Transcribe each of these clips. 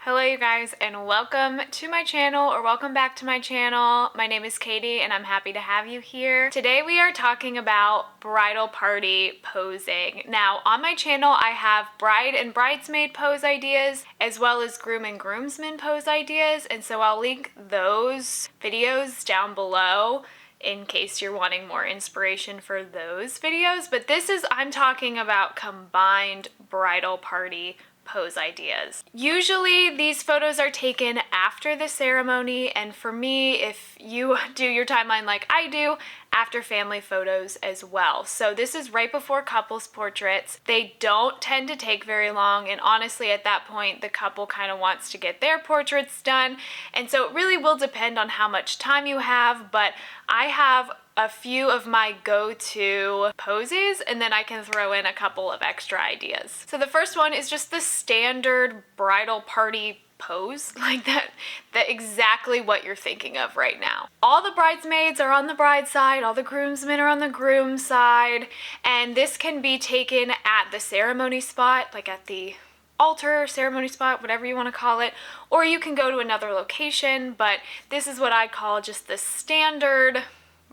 Hello you guys, and welcome to my channel, or welcome back to my channel. My name is Katie and I'm happy to have you here. Today we are talking about bridal party posing. Now on my channel I have bride and bridesmaid pose ideas as well as groom and groomsmen pose ideas, and so I'll link those videos down below in case you're wanting more inspiration for those videos. But I'm talking about combined bridal party pose ideas. Usually these photos are taken after the ceremony, and for me, if you do your timeline like I do, after family photos as well. So this is right before couples portraits. They don't tend to take very long, and honestly at that point the couple kind of wants to get their portraits done, and so it really will depend on how much time you have, but I have a few of my go-to poses, and then I can throw in a couple of extra ideas. So the first one is just the standard bridal party pose, like that exactly what you're thinking of right now. All the bridesmaids are on the bride side, all the groomsmen are on the groom side, and this can be taken at the ceremony spot, like at the altar, ceremony spot, whatever you want to call it, or you can go to another location, but this is what I call just the standard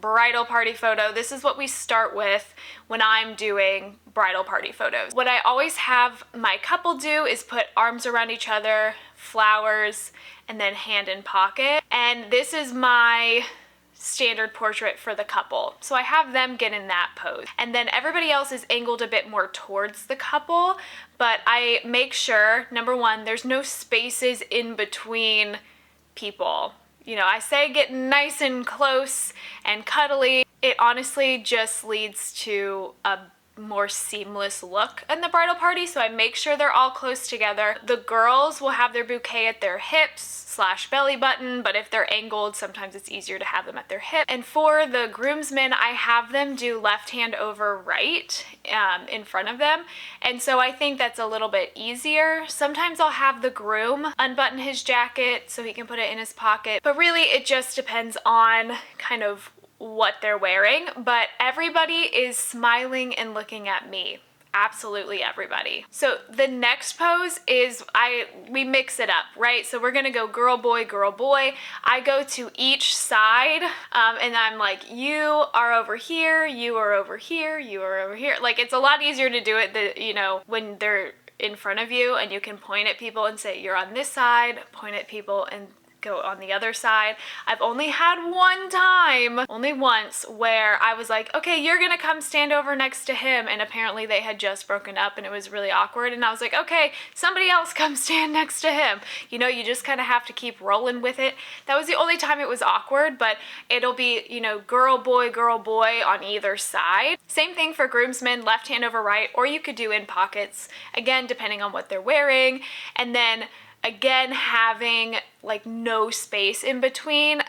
bridal party photo. This is what we start with when I'm doing bridal party photos. What I always have my couple do is put arms around each other, flowers, and then hand in pocket. And this is my standard portrait for the couple. So I have them get in that pose. And then everybody else is angled a bit more towards the couple, but I make sure, number one, there's no spaces in between people. You know, I say get nice and close and cuddly. It honestly just leads to a more seamless look in the bridal party, so I make sure they're all close together. The girls will have their bouquet at their hips / belly button, but if they're angled, sometimes it's easier to have them at their hip. And for the groomsmen, I have them do left hand over right in front of them, and so I think that's a little bit easier. Sometimes I'll have the groom unbutton his jacket so he can put it in his pocket, but really it just depends on kind of what they're wearing. But everybody is smiling and looking at me. Absolutely everybody. So the next pose is we mix it up, right? So we're gonna go girl, boy, girl, boy. I go to each side and I'm like, you are over here, you are over here, you are over here. Like, it's a lot easier to do it, you know, when they're in front of you and you can point at people and say, you're on this side, point at people and go on the other side. I've only had one time, only once, where I was like, okay, you're gonna come stand over next to him, and apparently they had just broken up and it was really awkward, and I was like, okay, somebody else come stand next to him. You know, you just kind of have to keep rolling with it. That was the only time it was awkward, but it'll be, you know, girl, boy on either side. Same thing for groomsmen, left hand over right, or you could do in pockets, again, depending on what they're wearing. And then again, having like no space in between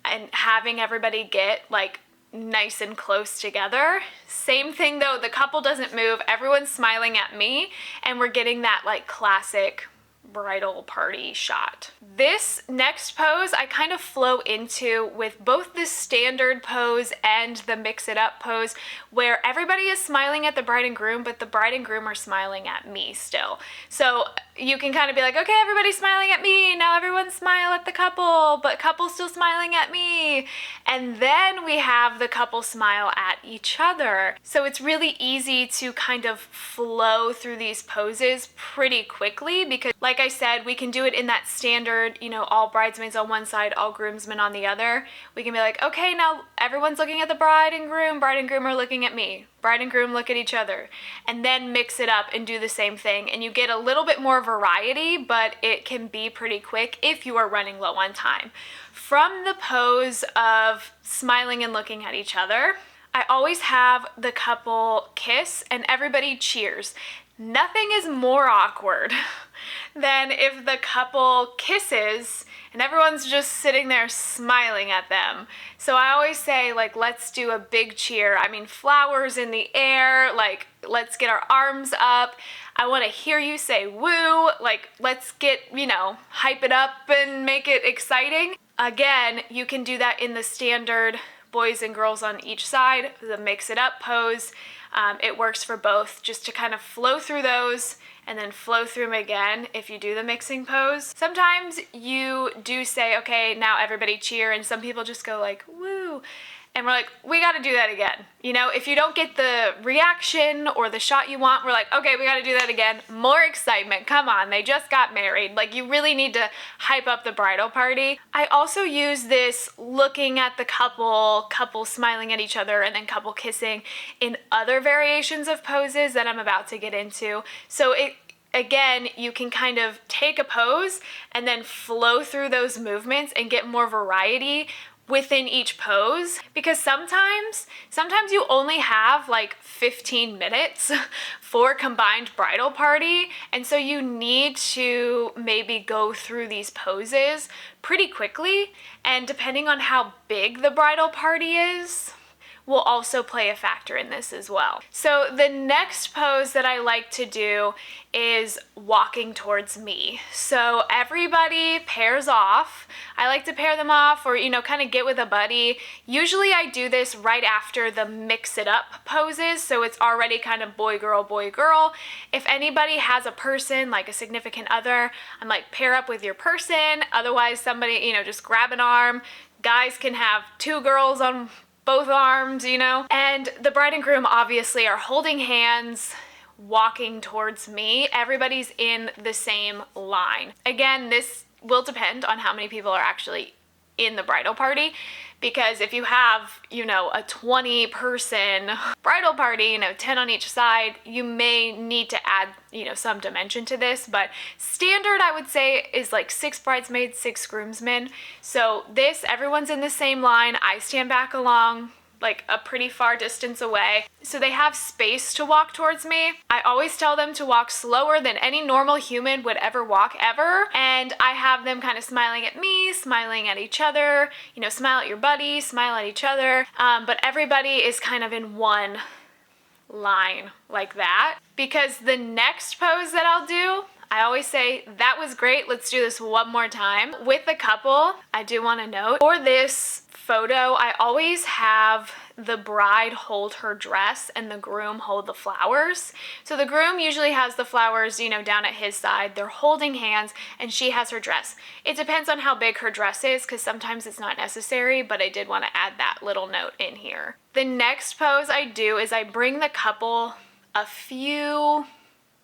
and having everybody get like nice and close together. Same thing though, the couple doesn't move, everyone's smiling at me, and we're getting that like classic bridal party shot. This next pose I kind of flow into with both the standard pose and the mix it up pose, where everybody is smiling at the bride and groom, but the bride and groom are smiling at me still. So you can kind of be like, okay, everybody's smiling at me, now everyone smile at the couple, but couple's still smiling at me. And then we have the couple smile at each other. So it's really easy to kind of flow through these poses pretty quickly, because like I said, we can do it in that standard, you know, all bridesmaids on one side, all groomsmen on the other. We can be like, okay, now everyone's looking at the bride and groom are looking at me, bride and groom look at each other, and then mix it up and do the same thing. And you get a little bit more variety, but it can be pretty quick if you are running low on time. From the pose of smiling and looking at each other, I always have the couple kiss and everybody cheers. Nothing is more awkward than if the couple kisses and everyone's just sitting there smiling at them. So I always say, like, let's do a big cheer. I mean, flowers in the air, like, let's get our arms up. I want to hear you say woo, like, let's get, you know, hype it up and make it exciting. Again, you can do that in the standard boys and girls on each side, the mix it up pose. It works for both, just to kind of flow through those and then flow through them again if you do the mixing pose. Sometimes you do say, okay, now everybody cheer, and some people just go like, woo. And we're like, we gotta do that again. You know, if you don't get the reaction or the shot you want, we're like, okay, we gotta do that again. More excitement, come on, they just got married. Like, you really need to hype up the bridal party. I also use this looking at the couple smiling at each other, and then couple kissing in other variations of poses that I'm about to get into. So again, you can kind of take a pose and then flow through those movements and get more variety within each pose, because sometimes you only have like 15 minutes for combined bridal party, and so you need to maybe go through these poses pretty quickly, and depending on how big the bridal party is will also play a factor in this as well. So the next pose that I like to do is walking towards me. So everybody pairs off. I like to pair them off, or, you know, kind of get with a buddy. Usually I do this right after the mix it up poses, so it's already kind of boy, girl, boy, girl. If anybody has a person, like a significant other, I'm like, pair up with your person. Otherwise, somebody, you know, just grab an arm. Guys can have two girls on both arms, you know. And the bride and groom obviously are holding hands, walking towards me. Everybody's in the same line. Again, this will depend on how many people are actually in the bridal party, because if you have, you know, a 20-person bridal party, you know, 10 on each side, you may need to add, you know, some dimension to this, but standard, I would say, is like 6 bridesmaids, 6 groomsmen. So this, everyone's in the same line. I stand back along like a pretty far distance away, so they have space to walk towards me. I always tell them to walk slower than any normal human would ever walk ever, and I have them kind of smiling at me, smiling at each other, you know, smile at your buddy, smile at each other, but everybody is kind of in one line like that. Because the next pose that I'll do, I always say, that was great, let's do this one more time. With the couple, I do want to note, for this photo, I always have the bride hold her dress and the groom hold the flowers. So the groom usually has the flowers, you know, down at his side. They're holding hands, and she has her dress. It depends on how big her dress is, because sometimes it's not necessary, but I did want to add that little note in here. The next pose I do is I bring the couple a few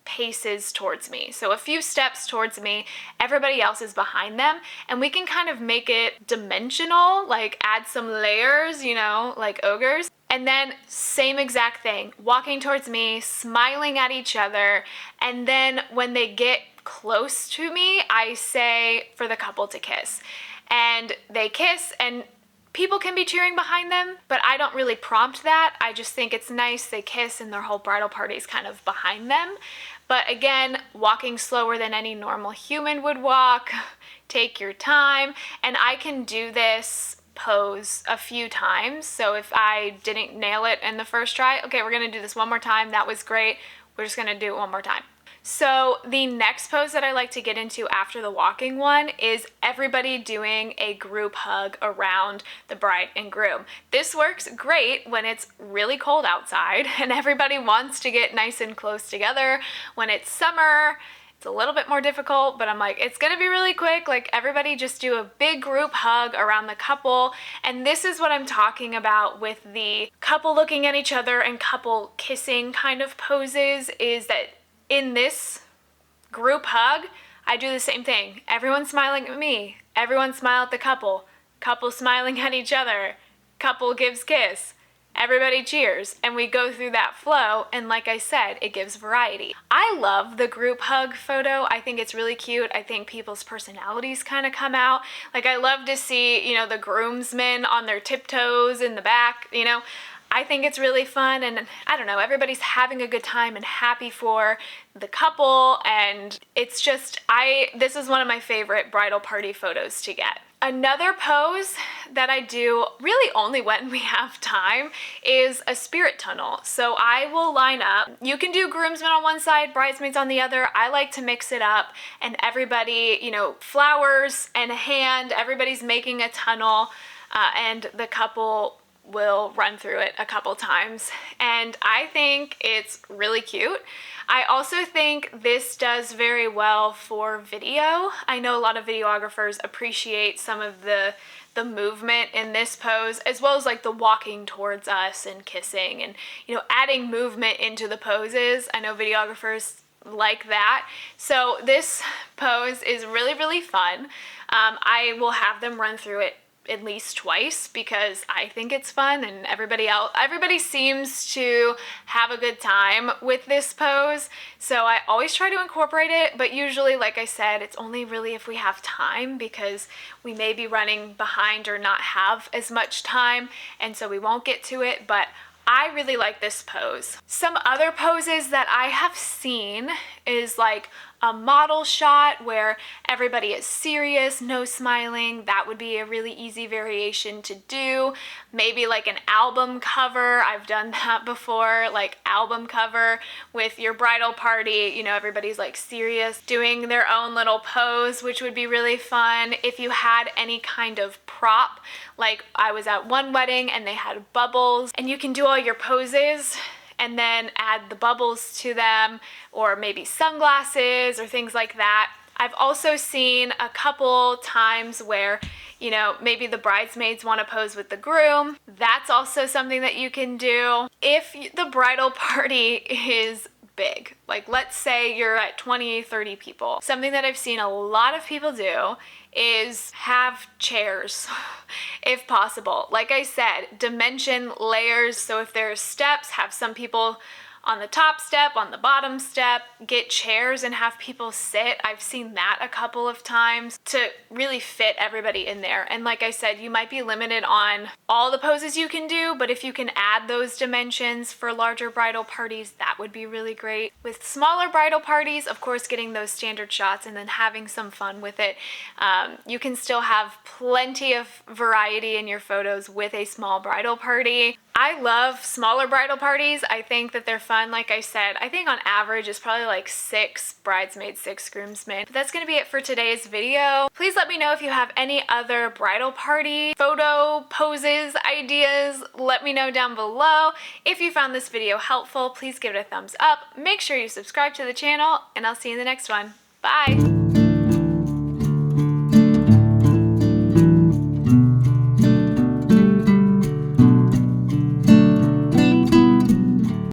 paces towards me. So a few steps towards me, everybody else is behind them, and we can kind of make it dimensional, like add some layers, you know, like ogres. And then same exact thing, walking towards me, smiling at each other, and then when they get close to me, I say for the couple to kiss. And they kiss, and people can be cheering behind them, but I don't really prompt that. I just think it's nice, they kiss and their whole bridal party is kind of behind them. But again, walking slower than any normal human would walk, take your time, and I can do this pose a few times. So if I didn't nail it in the first try, okay, we're gonna do this one more time, that was great, we're just gonna do it one more time. So the next pose that I like to get into after the walking one is everybody doing a group hug around the bride and groom. This works great when it's really cold outside and everybody wants to get nice and close together. When it's summer, it's a little bit more difficult, but I'm like, it's gonna be really quick. Like, everybody just do a big group hug around the couple. And this is what I'm talking about with the couple looking at each other and couple kissing kind of poses, is that in this group hug, I do the same thing. Everyone smiling at me, everyone smile at the couple smiling at each other, couple gives kiss, everybody cheers, and we go through that flow, and like I said, it gives variety. I love the group hug photo. I think it's really cute. I think people's personalities kind of come out. Like, I love to see, you know, the groomsmen on their tiptoes in the back, you know. I think it's really fun, and I don't know, everybody's having a good time and happy for the couple, and it's just, this is one of my favorite bridal party photos to get. Another pose that I do really only when we have time is a spirit tunnel. So I will line up. You can do groomsmen on one side, bridesmaids on the other. I like to mix it up, and everybody, you know, flowers and a hand, everybody's making a tunnel, and the couple will run through it a couple times, and I think it's really cute. I also think this does very well for video. I know a lot of videographers appreciate some of the movement in this pose, as well as like the walking towards us and kissing and, you know, adding movement into the poses. I know videographers like that. So this pose is really, really fun. I will have them run through it at least twice because I think it's fun, and everybody seems to have a good time with this pose. So I always try to incorporate it, but usually, like I said, it's only really if we have time, because we may be running behind or not have as much time, and so we won't get to it, but I really like this pose. Some other poses that I have seen is like a model shot where everybody is serious, no smiling. That would be a really easy variation to do. Maybe like an album cover. I've done that before, like album cover with your bridal party. You know, everybody's like serious, doing their own little pose, which would be really fun. If you had any kind of prop, like I was at one wedding and they had bubbles, and you can do all your poses and then add the bubbles to them, or maybe sunglasses or things like that. I've also seen a couple times where, you know, maybe the bridesmaids want to pose with the groom. That's also something that you can do. If the bridal party is big, like let's say you're at 20, 30 people, something that I've seen a lot of people do is have chairs if possible. Like I said, dimension layers. So if there's steps, have some people on the top step, on the bottom step, get chairs and have people sit. I've seen that a couple of times to really fit everybody in there. And like I said, you might be limited on all the poses you can do, but if you can add those dimensions for larger bridal parties, that would be really great. With smaller bridal parties, of course, getting those standard shots and then having some fun with it. You can still have plenty of variety in your photos with a small bridal party. I love smaller bridal parties. I think that they're fun. Like I said, I think on average it's probably like 6 bridesmaids, 6 groomsmen. But that's gonna be it for today's video. Please let me know if you have any other bridal party photo poses, ideas. Let me know down below. If you found this video helpful, please give it a thumbs up. Make sure you subscribe to the channel, and I'll see you in the next one. Bye.